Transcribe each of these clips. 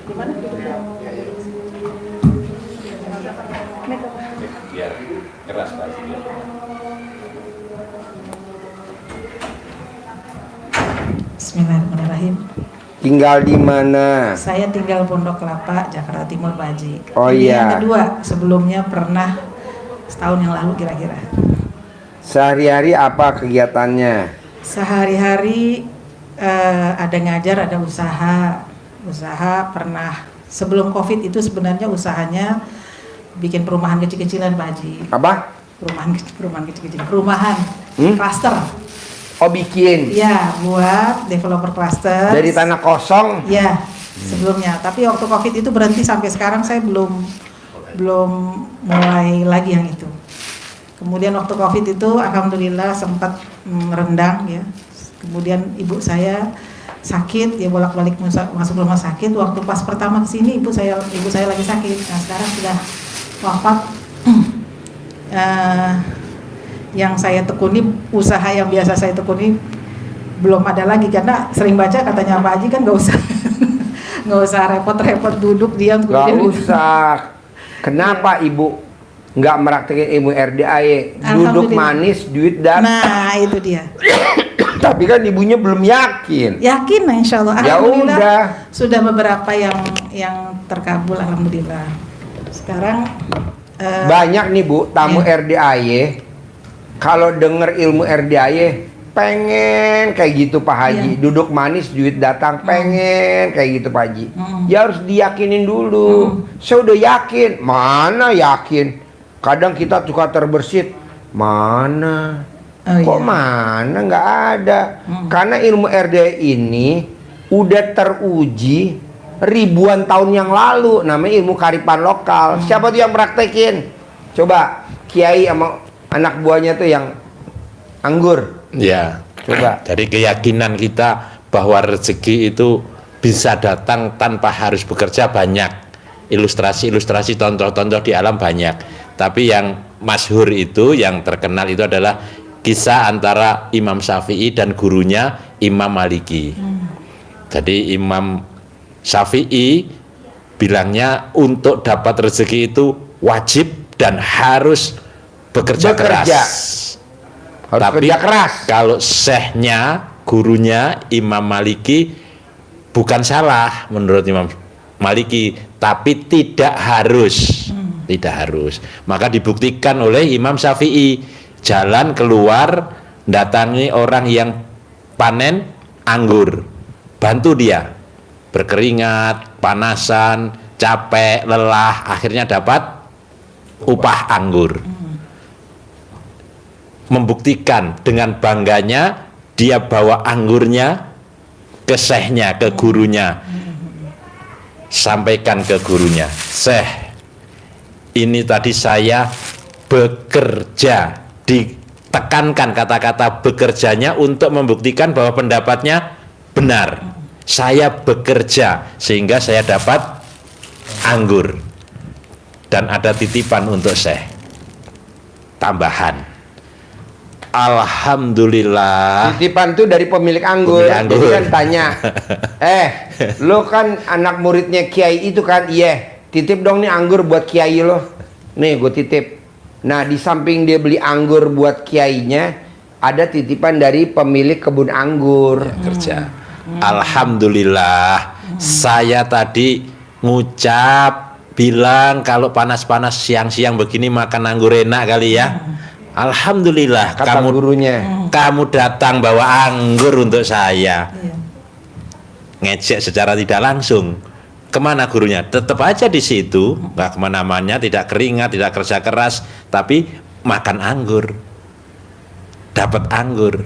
Gimana? Biar keras Pak. Bismillahirrahmanirrahim. Tinggal di mana? Saya tinggal Pondok Kelapa, Jakarta Timur, Pak Haji. Oh Ini iya. yang kedua, sebelumnya pernah setahun yang lalu kira-kira. Sehari-hari apa kegiatannya? Sehari-hari ada ngajar, ada usaha pernah. Sebelum COVID itu sebenarnya usahanya bikin perumahan kecil-kecilan, Pak Haji. Apa? Perumahan kecil-kecilan, perumahan klaster. Oh, bikin Ya, buat developer cluster. dari tanah kosong. Ya, sebelumnya. Tapi waktu COVID itu berhenti, sampai sekarang saya belum mulai lagi yang itu. Kemudian waktu COVID itu alhamdulillah sempat merendang ya. Kemudian ibu saya sakit, ya bolak-balik masuk rumah sakit. Waktu pas pertama kesini ibu saya lagi sakit. Nah, sekarang sudah wafat. Yang saya tekuni, usaha yang biasa saya tekuni belum ada lagi, karena sering baca katanya Pak Haji kan nggak usah repot-repot duduk diam. Gak usah. Kenapa ibu nggak meraktekin ilmu RDAY? Duduk manis, duit dan. Nah itu dia. Tapi kan ibunya belum yakin. Yakin, nah, insya Allah. Ya Alhamdulillah, udah. sudah beberapa yang terkabul, alhamdulillah. Sekarang Banyak nih Bu tamu RDAY. Kalau denger ilmu RDAY pengen kayak gitu Pak Haji. Duduk manis duit datang, pengen kayak gitu Pak Haji. Ya harus diyakinin dulu. Saya udah yakin. Mana yakin? Kadang kita suka terbersit. Mana? Kok mana? Nggak ada. Karena ilmu RDAY ini udah teruji ribuan tahun yang lalu. Namanya ilmu kearifan lokal. Siapa tuh yang praktekin? Coba kiai sama anak buahnya tuh yang anggur. Ya. Coba. Jadi keyakinan kita bahwa rezeki itu bisa datang tanpa harus bekerja banyak. Ilustrasi-ilustrasi, contoh-contoh di alam banyak. Tapi yang masyhur itu, yang terkenal itu adalah kisah antara Imam Syafi'i dan gurunya Imam Maliki. Jadi Imam Syafi'i bilangnya untuk dapat rezeki itu wajib dan harus bekerja keras. Harus Tapi kerja keras. kalau syekhnya, gurunya Imam Maliki bukan salah menurut Imam Maliki, tapi tidak harus. Tidak harus. Maka dibuktikan oleh Imam Syafi'i, jalan keluar datangi orang yang panen anggur, bantu dia, berkeringat, panasan, capek, lelah, akhirnya dapat upah anggur. Membuktikan dengan bangganya dia bawa anggurnya ke syekhnya, ke gurunya, sampaikan ke gurunya, "Syekh, ini tadi saya bekerja." Ditekankan kata-kata bekerjanya untuk membuktikan bahwa pendapatnya benar. Saya bekerja sehingga saya dapat anggur, dan ada titipan untuk Syekh tambahan. Alhamdulillah. Titipan tuh dari pemilik anggur. Pemilik anggur. Jadi kan tanya, lo kan anak muridnya kiai itu kan? Iya. Titip dong nih anggur buat kiai lo. Nih gue titip. Nah di samping dia beli anggur buat kiainya, ada titipan dari pemilik kebun anggur. Kerja. Alhamdulillah. Saya tadi ngucap bilang kalau panas-panas siang-siang begini makan anggur enak kali ya. Alhamdulillah, Kata gurunya. kamu datang bawa anggur untuk saya. Ngejek secara tidak langsung. Kemana gurunya? Tetap aja di situ, nggak kemana-mana, tidak keringat, tidak kerja keras, tapi makan anggur, dapat anggur.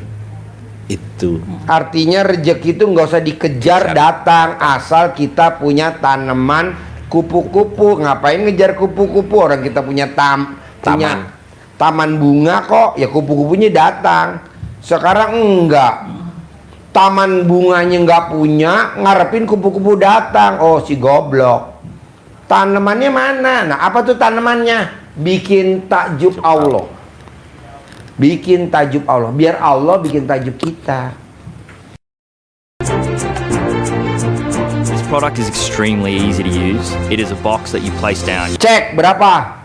Itu Artinya rezeki itu nggak usah dikejar, datang asal kita punya tanaman kupu-kupu. Ngapain ngejar kupu-kupu? Orang kita punya punya taman bunga kok, ya kupu-kupunya datang. Sekarang enggak, taman bunganya nggak punya, ngarepin kupu-kupu datang. Oh si goblok. Tanamannya mana? Nah apa tuh tanamannya? Bikin takjub Allah. Bikin takjub Allah. Biar Allah bikin takjub kita. product is extremely easy to use. It is a box that you place down. Cek berapa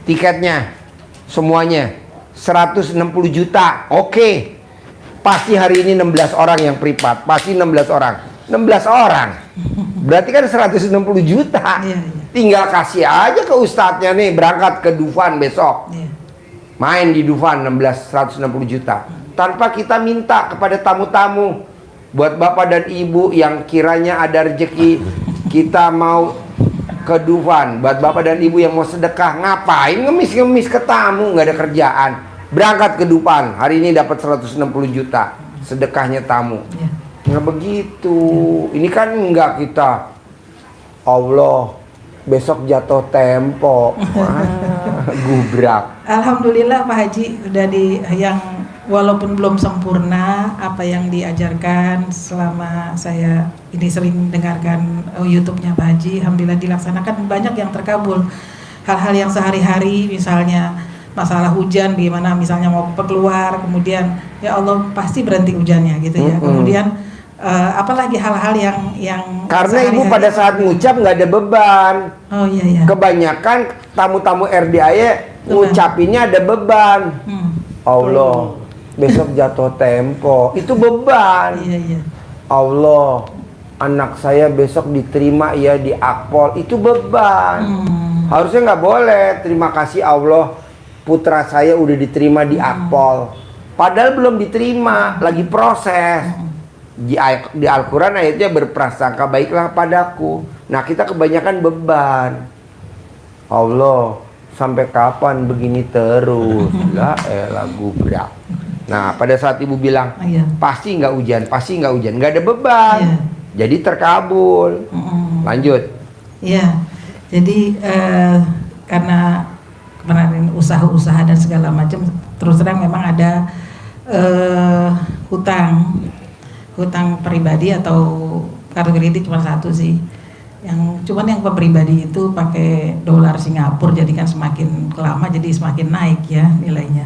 tiketnya semuanya 160 juta. Oke, pasti hari ini 16 orang yang privat, pasti 16 orang 16 orang berarti kan 160 juta. Iya. Tinggal kasih aja ke ustadznya nih, berangkat ke Dufan besok, Iya. main di Dufan 160 juta tanpa kita minta kepada tamu-tamu. Buat bapak dan ibu yang kiranya ada rezeki, kita mau ke Dufan. Buat bapak dan ibu yang mau sedekah, ngapain ngemis-ngemis ke tamu, nggak ada kerjaan, berangkat ke Dufan, hari ini dapat 160 juta sedekahnya tamu. Iya. Nggak begitu. Ini kan nggak kita, Allah besok jatuh tempo. Gubrak. Alhamdulillah Pak Haji udah di yang walaupun belum sempurna apa yang diajarkan selama saya ini sering dengarkan YouTube-nya Pak Haji, alhamdulillah dilaksanakan, banyak yang terkabul. Hal-hal yang sehari-hari misalnya masalah hujan gimana, misalnya mau keluar kemudian ya Allah pasti berhenti hujannya gitu ya. Kemudian apalagi hal-hal yang Karena ibu sehari-hari. pada saat ngucap nggak ada beban. Oh iya iya. Kebanyakan tamu-tamu RDAY ngucapinnya ada beban. Allah besok jatuh tempo, itu beban. Iya iya. Allah anak saya besok diterima ya di Akpol, itu beban. Harusnya nggak boleh. Terima kasih Allah, putra saya udah diterima di Akpol, padahal belum diterima, lagi proses. Di Al-Quran ayatnya berprasangka baiklah padaku. Nah kita kebanyakan beban. Allah sampai kapan begini terus? Lah elah gubrak. Nah pada saat ibu bilang Iya. pasti nggak hujan, pasti nggak hujan, nggak ada beban. Iya. Jadi terkabul. Lanjut. Iya, jadi karena kemarin usaha-usaha dan segala macam, terus terang memang ada hutang pribadi atau kartu kredit cuma satu sih. Cuman yang pribadi itu pakai dolar Singapura, jadi kan semakin lama jadi semakin naik ya nilainya.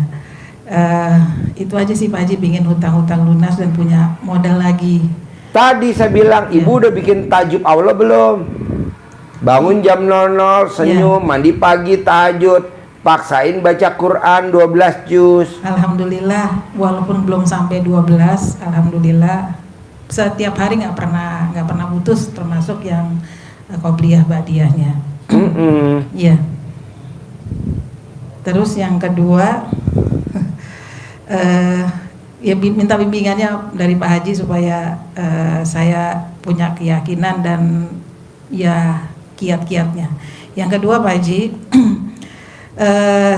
Itu aja sih Pak Haji, pingin hutang-hutang lunas dan punya modal lagi. Tadi saya bilang ibu udah bikin tajub Allah belum? Bangun jam 00, senyum, mandi pagi, tahajud, paksain baca Quran 12 juz. Alhamdulillah, walaupun belum sampai 12, alhamdulillah setiap hari nggak pernah putus, termasuk yang qobliyah ba'diyahnya. Iya. Terus yang kedua, ya minta bimbingannya dari Pak Haji supaya saya punya keyakinan dan ya kiat-kiatnya. Yang kedua Pak Haji,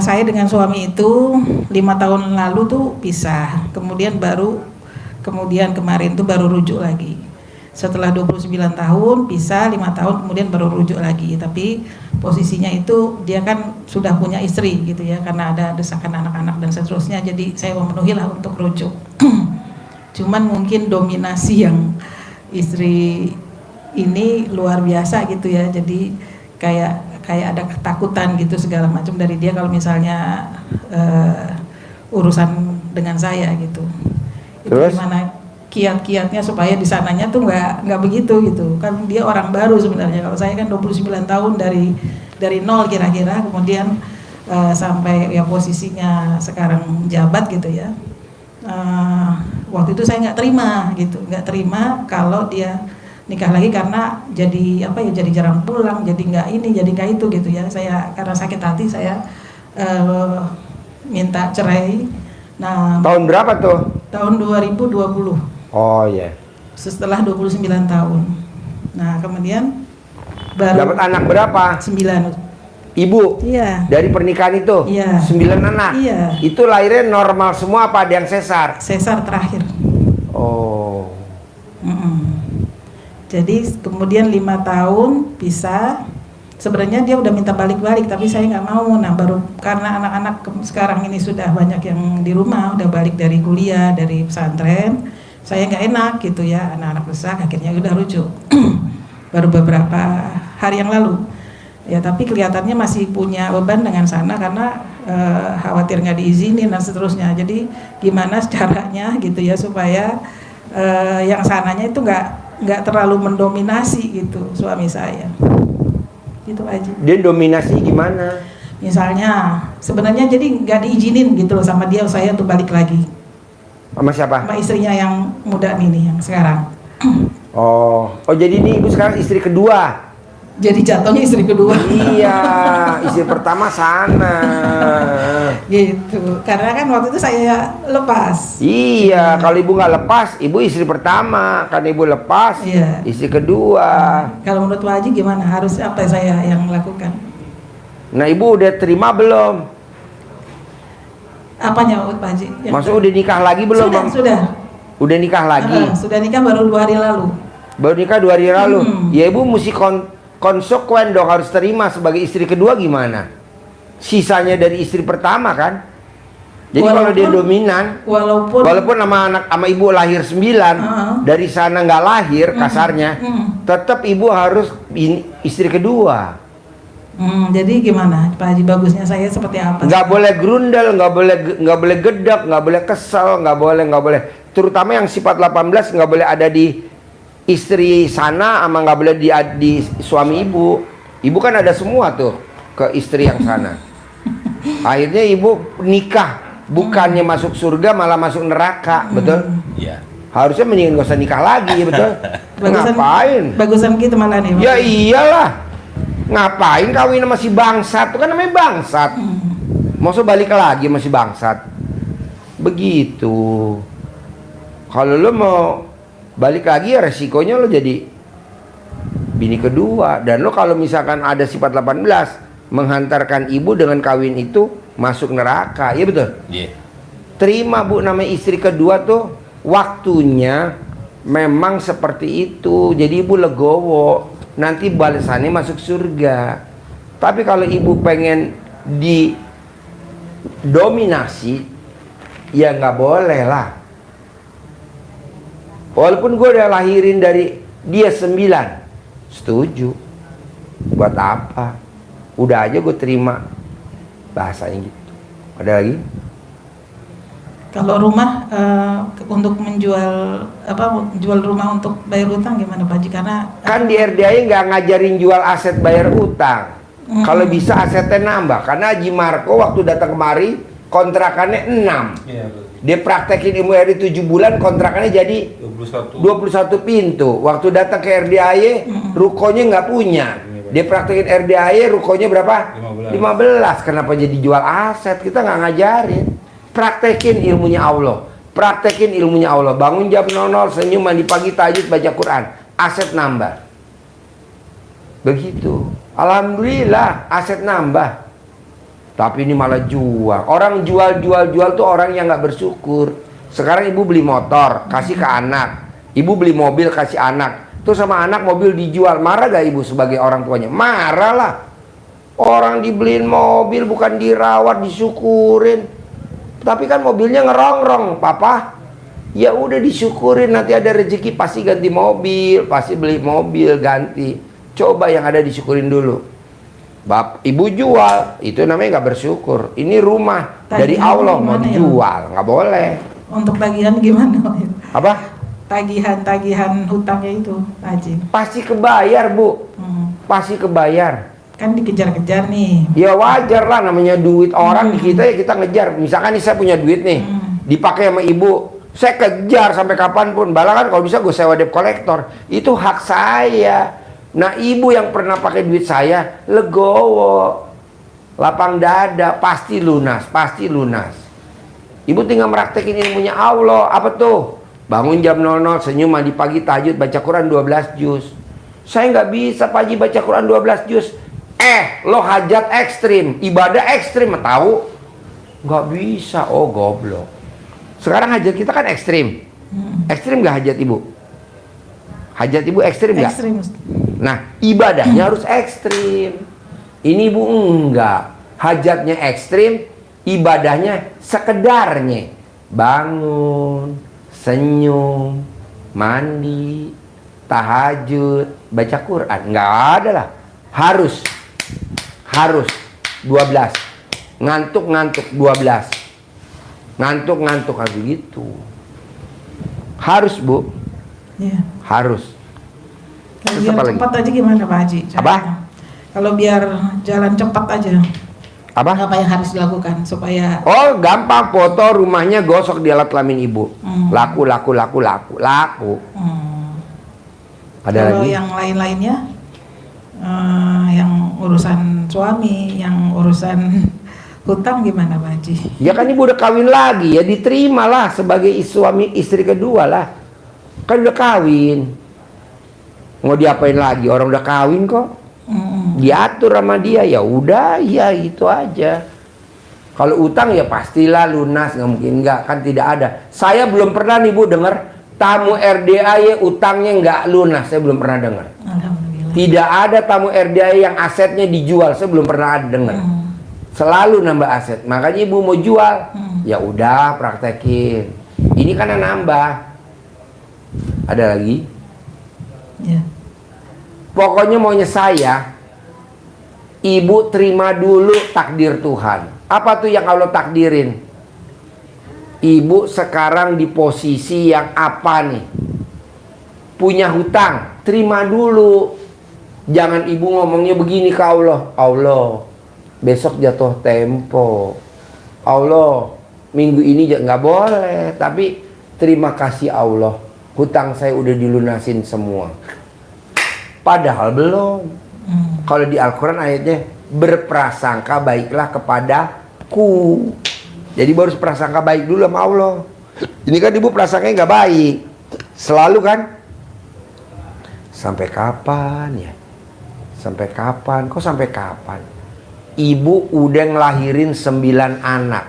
saya dengan suami itu 5 tahun lalu tuh pisah, kemudian kemarin tuh baru rujuk lagi. Setelah 29 tahun pisah, 5 tahun kemudian baru rujuk lagi. Tapi posisinya itu dia kan sudah punya istri gitu ya, karena ada desakan anak-anak dan seterusnya, jadi saya memenuhi lah untuk rujuk. Cuman mungkin dominasi yang istri ini luar biasa gitu ya, jadi kayak ada ketakutan gitu segala macam dari dia kalau misalnya urusan dengan saya gitu. Terus? Gimana kiat-kiatnya supaya di sananya tuh nggak begitu gitu kan, dia orang baru sebenarnya. Kalau saya kan 29 tahun dari nol kira-kira, kemudian sampai ya posisinya sekarang jabat gitu ya. Waktu itu saya nggak terima kalau dia nikah lagi, karena jadi jadi jarang pulang, jadi nggak itu gitu ya. Saya karena sakit hati saya minta cerai. Nah, Tahun berapa tuh? tahun 2020. Oh iya. Setelah 29 tahun. Nah, kemudian baru Dapat anak berapa? 9. Ibu? Iya. Dari pernikahan itu? Iya. 9 anak? Iya. Itu lahirnya normal semua apa ada yang sesar? Sesar terakhir. Oh. Jadi kemudian 5 tahun pisah. Sebenarnya dia udah minta balik-balik, tapi saya nggak mau. Nah, baru karena anak-anak sekarang ini sudah banyak yang di rumah, udah balik dari kuliah, dari pesantren, saya nggak enak gitu ya, anak-anak besar, akhirnya udah rujuk. Baru beberapa hari yang lalu. Ya, tapi kelihatannya masih punya beban dengan sana karena khawatir nggak diizinin dan seterusnya. Jadi gimana caranya gitu ya supaya yang sananya itu nggak nggak terlalu mendominasi gitu suami saya. Gitu aja. Dia dominasi gimana? Misalnya sebenarnya jadi nggak diizinin gitu loh sama dia saya untuk balik lagi Sama siapa? sama istrinya yang muda nih yang sekarang. Oh jadi ini ibu sekarang istri kedua. Jadi jatuhnya istri kedua. Iya, istri pertama sana. Gitu. Karena kan waktu itu saya lepas. Iya, kalau ibu nggak lepas, ibu istri pertama. Kan ibu lepas, Iya. istri kedua. Kalau menurut Pak Haji gimana? Harus apa saya yang lakukan? Nah ibu udah terima belum? Apanya Pak Haji? Maksudnya udah nikah lagi belum? Sudah, Bang? sudah. Udah nikah lagi? Sudah nikah baru 2 hari lalu. Baru nikah 2 hari lalu? Ya ibu mesti konsekuen dong, harus terima sebagai istri kedua gimana? Sisanya dari istri pertama kan? Jadi kalau dia dominan, walaupun sama ibu lahir 9, dari sana nggak lahir kasarnya, tetap ibu harus istri kedua. Jadi gimana Pak Haji, bagusnya saya seperti apa? Nggak boleh grundel, nggak boleh gedek, nggak boleh kesel, nggak boleh. Terutama yang sifat 18 nggak boleh ada di istri sana, sama nggak boleh di suami ibu. Ibu kan ada semua tuh ke istri yang sana. Akhirnya ibu nikah, bukannya masuk surga malah masuk neraka, betul? Iya. Harusnya mendingan gak usah nikah lagi, betul? Ngapain? Bagusan gitu malah nih. Ya iyalah. Ngapain kawin sama si bangsat? Itu kan namanya bangsat. Maksud balik lagi masih bangsat. Begitu. Kalau lo mau balik lagi ya resikonya lo jadi bini kedua. Dan lo kalau misalkan ada sifat 18 menghantarkan ibu dengan kawin itu masuk neraka, iya betul? Iya. Terima bu, namanya istri kedua tuh waktunya memang seperti itu. Jadi ibu legowo, nanti balasannya masuk surga. Tapi kalau ibu pengen didominasi, ya nggak boleh lah. Walaupun gue udah lahirin dari dia 9, setuju. Buat apa? Udah aja gue terima, bahasanya gitu. Ada lagi? Kalau rumah untuk menjual jual rumah untuk bayar utang gimana Pak Haji? Karena Kan di RDI nggak ngajarin jual aset bayar utang. Kalau bisa asetnya nambah. Karena Haji Marco waktu datang kemari kontrakannya 6. Dia praktekin ilmu RDI 7 bulan, kontrakannya jadi 21 pintu. Waktu datang ke RDI rukonya nggak punya. Dia praktekin RDI rukonya berapa? 15. Kenapa jadi jual aset? Kita nggak ngajarin. Praktekin ilmunya Allah. Praktekin ilmunya Allah. Bangun jam 00, senyum, mandi pagi, tahajud, baca Quran. Aset nambah. Begitu. Alhamdulillah aset nambah. Tapi ini malah jual. Orang jual tuh orang yang nggak bersyukur. Sekarang ibu beli motor, kasih ke anak. Ibu beli mobil, kasih anak. Terus sama anak mobil dijual. Marah gak ibu sebagai orang tuanya? Marah lah. Orang dibeliin mobil bukan dirawat, disyukurin. Tapi kan mobilnya ngerongrong, papa. Ya udah disyukurin, nanti ada rezeki pasti ganti mobil, pasti beli mobil ganti. Coba yang ada disyukurin dulu. Ibu jual, itu namanya nggak bersyukur. Ini rumah dari Allah mau dijual, nggak boleh. Untuk tagihan gimana? Apa? Tagihan hutangnya itu, Pak Haji. Pasti kebayar bu, pasti kebayar. Kan dikejar-kejar nih. Ya wajar lah, namanya duit orang di kita ya kita ngejar. Misalkan nih saya punya duit nih, dipakai sama ibu, saya kejar sampai kapanpun. Bahkan kalau bisa gue sewa debt collector, itu hak saya. Nah ibu yang pernah pakai duit saya, legowo, lapang dada, pasti lunas, pasti lunas. Ibu tinggal meraktekin ilmunya Allah. Apa tuh? Bangun jam 00, senyum, mandi pagi, tahajud, baca Quran 12 juz. Saya nggak bisa Pak Haji baca Quran 12 juz. Lo hajat ekstrim, ibadah ekstrim, tahu? Nggak bisa, oh goblok. Sekarang hajat kita kan ekstrim. Ekstrim nggak hajat ibu? Hajat ibu ekstrim nggak? Ekstrim. Nah, ibadahnya harus ekstrim. Ini ibu enggak. Hajatnya ekstrim, ibadahnya sekedarnya. Bangun, senyum, mandi, tahajud, baca Quran. Enggak ada lah. Harus 12. Ngantuk 12. Ngantuk harus gitu. Harus, Bu. Iya. Harus. Kalau Terus biar apa lagi? cepat aja gimana Pak Haji? Apa? Caranya? Kalau biar jalan cepat aja, Apa? apa yang harus dilakukan supaya Oh, gampang, foto rumahnya gosok di alat kelamin ibu. Laku. Ada kalau lagi? yang lain-lainnya, yang urusan suami, yang urusan hutang gimana Pak Haji? Ya kan ibu udah kawin lagi, ya diterimalah sebagai suami istri kedua lah. Kan udah kawin. Mau diapain lagi? Orang udah kawin kok. Diatur sama dia, ya udah, ya itu aja. Kalau utang ya pastilah lunas, nggak mungkin nggak, kan tidak ada. Saya belum pernah nih Bu dengar tamu RDAY utangnya nggak lunas, saya belum pernah dengar. Alhamdulillah. Tidak ada tamu RDAY yang asetnya dijual, saya belum pernah ada dengar. Selalu nambah aset. Makanya ibu mau jual, ya udah praktekin. Ini kan yang nambah. Ada lagi? Ya. Pokoknya maunya saya, ibu terima dulu takdir Tuhan. Apa tuh yang Allah takdirin? Ibu sekarang di posisi yang apa nih? Punya hutang, terima dulu. Jangan ibu ngomongnya begini ke Allah. Allah, besok jatuh tempo. Allah, minggu ini nggak boleh. Tapi terima kasih Allah, hutang saya udah dilunasin semua. Padahal belum. Kalau di Al-Quran ayatnya, berprasangka baiklah kepadaku. Jadi baru prasangka baik dulu sama Allah. Ini kan ibu prasangkanya nggak baik. Selalu kan? Sampai kapan ya? Sampai kapan? Kok sampai kapan? Ibu udah ngelahirin 9 anak.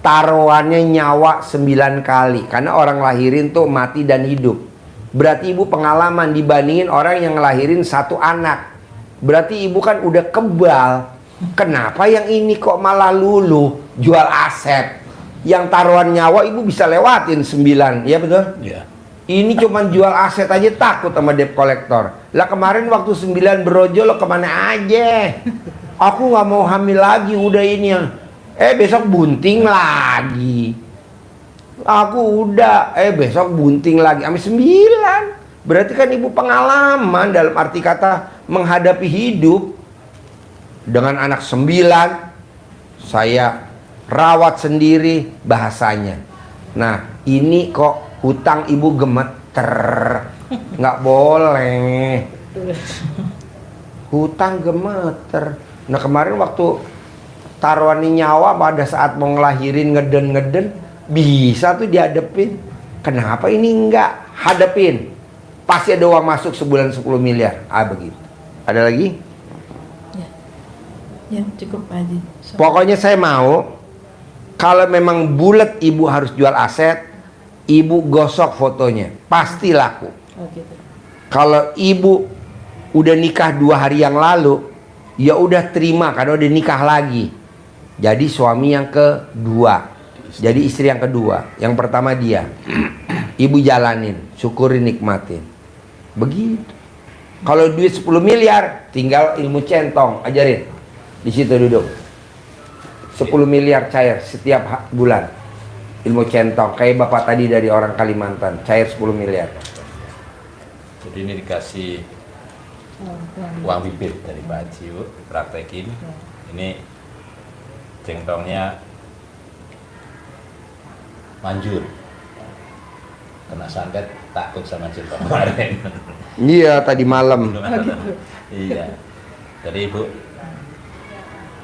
Taruhannya nyawa 9 kali. Karena orang lahirin tuh mati dan hidup. Berarti ibu pengalaman dibandingin orang yang ngelahirin 1 anak. Berarti ibu kan udah kebal. Kenapa yang ini kok malah luluh jual aset? Yang taruhan nyawa ibu bisa lewatin 9, ya betul? Iya. Ini cuman jual aset aja takut sama debt collector. Lah kemarin waktu 9 berojo lo kemana aja? Aku nggak mau hamil lagi, udah ini yang. Besok bunting lagi. Aku udah, besok bunting lagi, sampai 9. Berarti kan ibu pengalaman dalam arti kata menghadapi hidup. Dengan anak 9, saya rawat sendiri bahasanya. Nah, ini kok hutang ibu gemeter. Nggak boleh. Hutang gemeter. Nah, kemarin waktu taruhan nyawa pada saat mau ngelahirin ngeden-ngeden, bisa tuh dihadepin. Kenapa ini enggak? Hadepin. Pasti ada uang masuk sebulan 10 miliar. Begitu. Ada lagi? Ya, cukup Pak Haji. Pokoknya saya mau, kalau memang bulat ibu harus jual aset, ibu gosok fotonya. Pasti laku. Oh, gitu. Kalau ibu udah nikah 2 hari yang lalu, ya udah terima karena udah nikah lagi. Jadi suami yang kedua. Jadi istri yang kedua. Yang pertama dia. Ibu jalanin, syukurin, nikmatin. Begitu. Kalau duit 10 miliar, tinggal ilmu centong, ajarin. Di situ duduk. 10 miliar cair setiap bulan. Ilmu centong. Kayak bapak tadi dari orang Kalimantan. Cair 10 miliar. Jadi ini dikasih uang bibit dari Pak Haji, Bu. Praktekin. Ini centongnya manjur. Kena santet takut sama centong kemarin. Iya, tadi malam. Iya. Jadi Ibu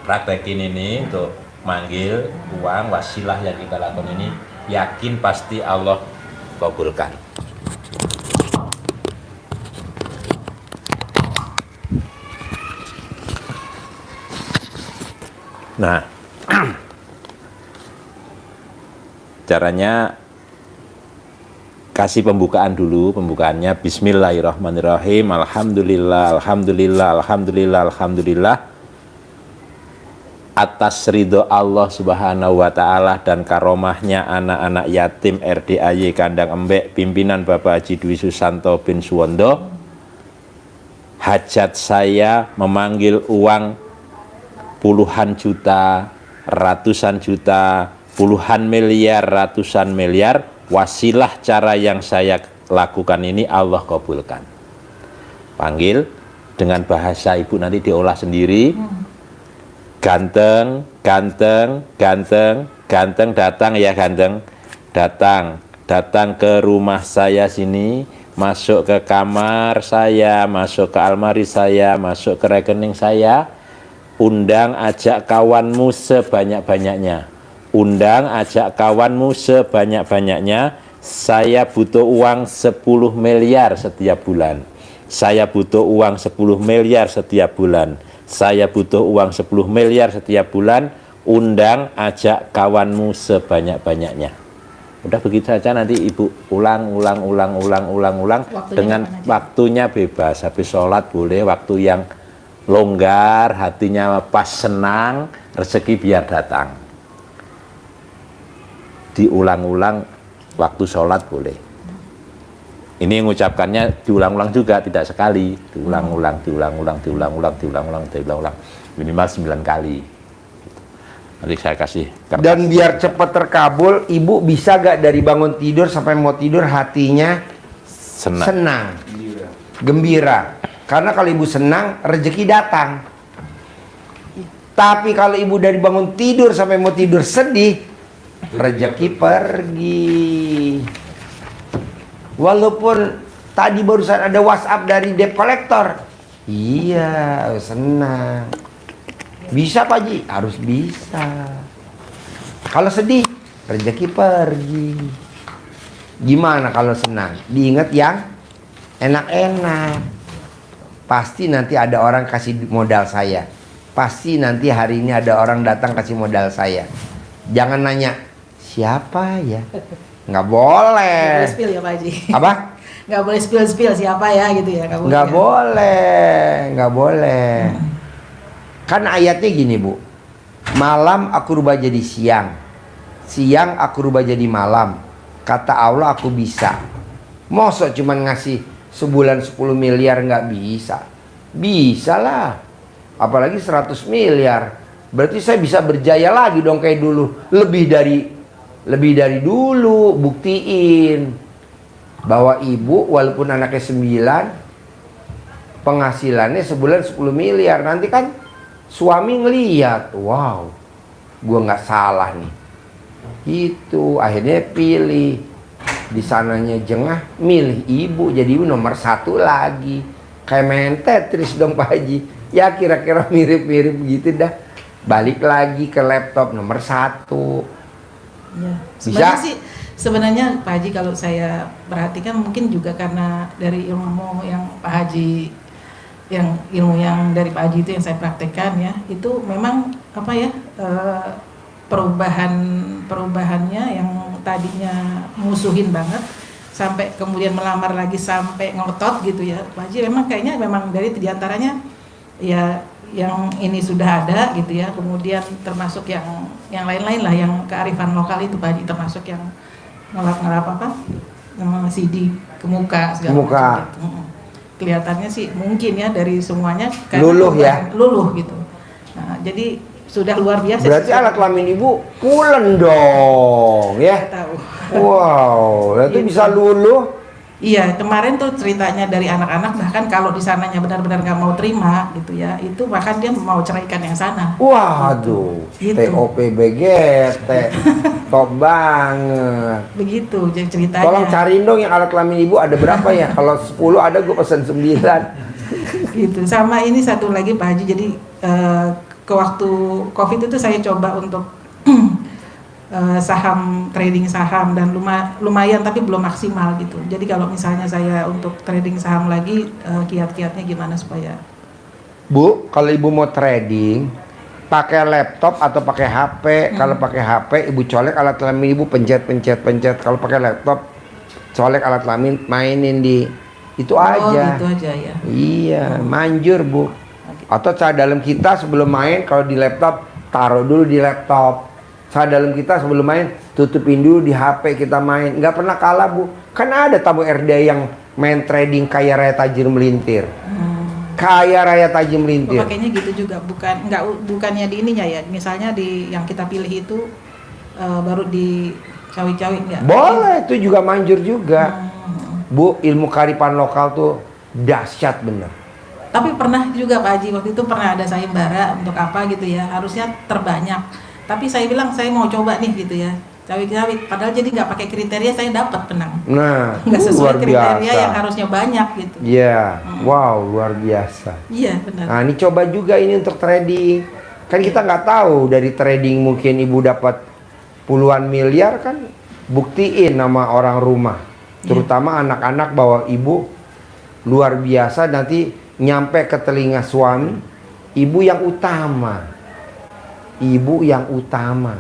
praktekin ini untuk manggil uang wasilah yang kita lakukan ini, yakin pasti Allah kabulkan. Nah, caranya kasih pembukaan dulu. Pembukaannya Bismillahirrahmanirrahim. Alhamdulillah, alhamdulillah, alhamdulillah, alhamdulillah. Atas ridho Allah Subhanahu wa Ta'ala dan karomahnya anak-anak yatim RDAY Kandang Embek pimpinan Bapak Haji Dwi Susanto bin Suwondo, hajat saya memanggil uang puluhan juta, ratusan juta, puluhan miliar, ratusan miliar. Wasilah cara yang saya lakukan ini Allah kabulkan. panggil dengan bahasa ibu nanti diolah sendiri. Ganteng, ganteng, ganteng, ganteng datang ya ganteng, datang ke rumah saya sini, masuk ke kamar saya, masuk ke almari saya, masuk ke rekening saya, undang ajak kawanmu sebanyak-banyaknya, undang ajak kawanmu sebanyak-banyaknya, saya butuh uang 10 miliar setiap bulan, saya butuh uang 10 miliar setiap bulan, saya butuh uang 10 miliar setiap bulan, undang ajak kawanmu sebanyak-banyaknya. Udah begitu saja, nanti ibu ulang Waktunya dengan kapan aja? waktunya bebas. Habis sholat boleh, waktu yang longgar, hatinya pas senang, rezeki biar datang. Diulang-ulang waktu sholat boleh. Ini mengucapkannya diulang-ulang juga, tidak sekali, diulang-ulang, minimal 9 kali. Nanti saya kasih kertas. Dan biar cepat terkabul, ibu bisa gak dari bangun tidur sampai mau tidur hatinya senang, gembira. Karena kalau ibu senang, rezeki datang. Tapi kalau ibu dari bangun tidur sampai mau tidur sedih, rezeki pergi. Walaupun tadi barusan ada WhatsApp dari debt collector, iya senang. Bisa Pak Ji? Harus bisa. Kalau sedih, rezeki pergi. Gimana kalau senang? Diingat yang enak-enak. Pasti nanti ada orang kasih modal saya. Pasti nanti hari ini ada orang datang kasih modal saya. Jangan nanya, siapa ya? Nggak boleh. Nggak boleh spill ya Pak Haji. Apa? Nggak boleh spill siapa ya gitu ya. Nggak boleh, nggak boleh. Kan ayatnya gini Bu, malam aku rubah jadi siang, siang aku rubah jadi malam. Kata Allah aku bisa. Mosok cuman ngasih sebulan 10 miliar nggak bisa? Bisa lah, apalagi 100 miliar. Berarti saya bisa berjaya lagi dong kayak dulu. Lebih dari dulu. Buktiin bahwa ibu walaupun anaknya 9, penghasilannya sebulan 10 miliar. Nanti kan suami ngeliat, wow, gua nggak salah nih. Itu akhirnya pilih. Di sananya jengah, milih ibu, jadi ibu nomor 1 lagi. Kayak main Tetris dong Pak Haji. Ya kira-kira mirip-mirip gitu dah. Balik lagi ke laptop nomor 1. Ya. Bisa? Sebenarnya Pak Haji kalau saya perhatikan mungkin juga karena dari ilmu yang Pak Haji, yang ilmu yang dari Pak Haji itu yang saya praktekkan ya, itu memang apa ya, perubahannya yang tadinya musuhin banget sampai kemudian melamar lagi sampai ngotot gitu ya Pak Haji, memang kayaknya memang dari diantaranya ya yang ini sudah ada gitu ya, kemudian termasuk yang lain-lain lah, yang kearifan lokal itu Pak Haji, termasuk yang ngelap apa CD ke muka segala macam gitu. Kelihatannya sih mungkin ya dari semuanya Luluh ya? Luluh gitu. Nah, jadi sudah luar biasa. Berarti alat kelamin ibu pulen dong ya? Nggak tahu. Wow, itu Gitu. bisa luluh. Iya, kemarin tuh ceritanya dari anak-anak, bahkan kalau di sananya benar-benar nggak mau terima gitu ya, itu bahkan dia mau ceraikan yang sana. Waduh, Gitu. TOPBGT, top banget. Begitu jadi ceritanya. Tolong cariin dong yang alat kelamin ibu ada berapa ya? Kalau 10 ada gue pesen 9. Gitu. Sama ini satu lagi Pak Haji, jadi ke waktu Covid itu saya coba untuk saham, trading saham, dan lumayan tapi belum maksimal gitu. Jadi kalau misalnya saya untuk trading saham lagi, kiat-kiatnya gimana supaya? Bu, kalau ibu mau trading pakai laptop atau pakai HP. Kalau pakai HP ibu colek alat kelamin ibu, pencet. Kalau pakai laptop colek alat kelamin, mainin di itu aja. Gitu aja ya. Iya, manjur Bu. Atau cara dalam kita sebelum main, kalau di laptop taruh dulu di laptop. Cara dalam kita sebelum main tutupin dulu di HP kita main. Nggak pernah kalah Bu. Kan ada tamu RD yang main trading kaya raya tajir melintir. Kaya raya tajir melintir. Pakainya gitu juga, bukannya di ininya ya. Misalnya di yang kita pilih itu baru di cawi-cawi nggak? Boleh, itu juga manjur juga. Bu, ilmu kearifan lokal tuh dahsyat bener. Tapi pernah juga Pak Haji, waktu itu pernah ada sayembara untuk apa gitu ya, harusnya terbanyak. Tapi saya bilang saya mau coba nih gitu ya, cawi-cawi. Padahal jadi nggak pakai kriteria saya dapat menang. Nah, Nggak sesuai luar kriteria biasa. yang harusnya banyak gitu. Iya, wow, luar biasa. Iya benar. Nah, ini coba juga ini untuk trading. Kan kita nggak tahu dari trading mungkin ibu dapat puluhan miliar kan, buktiin nama orang rumah. Terutama anak-anak bahwa ibu luar biasa, nanti nyampe ke telinga suami, ibu yang utama. Ibu yang utama.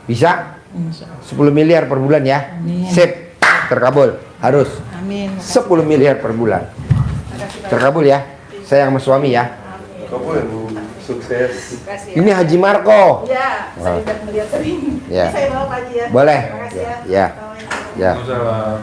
Bisa? Insya Allah. 10 miliar per bulan ya. Amin. Sip, terkabul. Harus Amin. 10 miliar per bulan. Terkabul ya. Saya sama suami ya. Kabul Bu, sukses. Ini Haji Marco. Ya, saya udah melihat sering. Ya. Saya bawa Pak Haji ya. Boleh. Terima kasih ya. Ya. Ya. Waalaikumsalam.